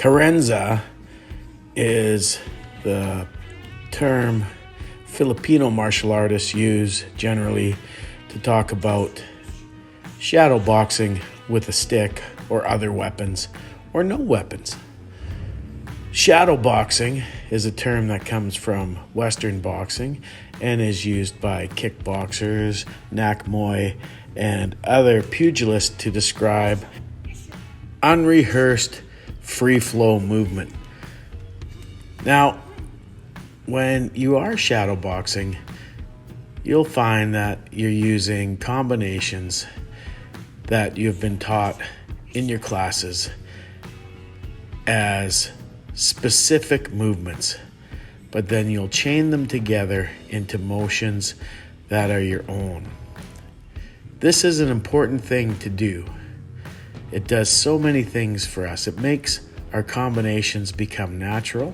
Karenza is the term Filipino martial artists use generally to talk about shadow boxing with a stick or other weapons or no weapons. Shadow boxing is a term that comes from Western boxing and is used by kickboxers, nak muay, and other pugilists to describe unrehearsed free flow movement. Now, when you are shadow boxing, you'll find that you're using combinations that you've been taught in your classes as specific movements, but then you'll chain them together into motions that are your own. This is an important thing to do. It does so many things for us. It makes our combinations become natural.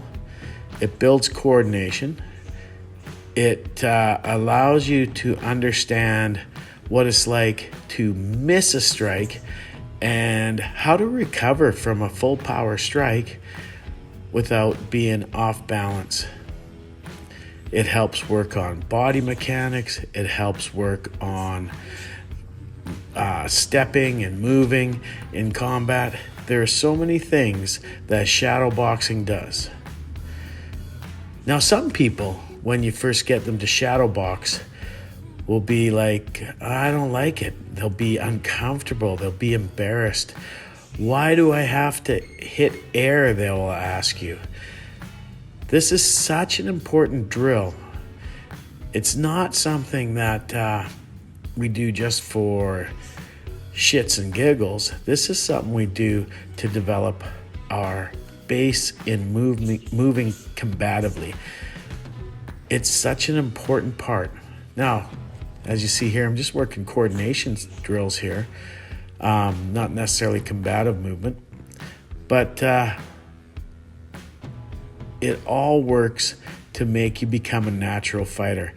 It builds coordination. It allows you to understand what it's like to miss a strike and how to recover from a full power strike without being off balance. It helps work on body mechanics. It helps work on stepping and moving in combat. There are so many things that shadow boxing does. Now, some people, when you first get them to shadow box, will be like, I don't like it. They'll be uncomfortable. They'll be embarrassed. Why do I have to hit air? They will ask you. This is such an important drill. It's not something that we do just for shits and giggles. This is something we do to develop our base in moving combatively. It's such an important part. Now, as you see here, I'm just working coordination drills here, not necessarily combative movement, but it all works to make you become a natural fighter.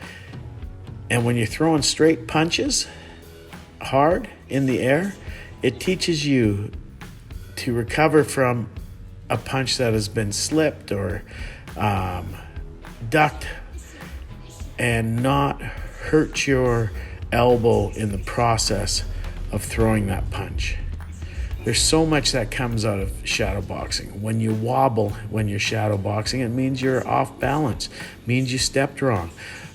And when you're throwing straight punches hard in the air, it teaches you to recover from a punch that has been slipped or ducked and not hurt your elbow in the process of throwing that punch. There's so much that comes out of shadow boxing. When you wobble when you're shadow boxing, it means you're off balance, it means you stepped wrong.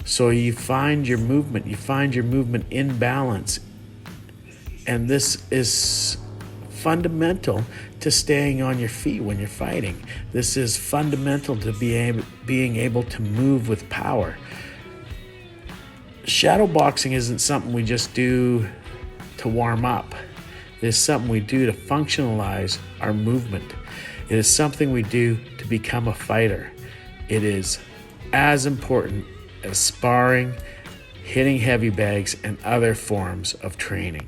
So you find your movement in balance. And this is fundamental to staying on your feet when you're fighting. This is fundamental to being able to move with power. Shadow boxing isn't something we just do to warm up. It is something we do to functionalize our movement. It is something we do to become a fighter. It is as important as sparring, hitting heavy bags, and other forms of training.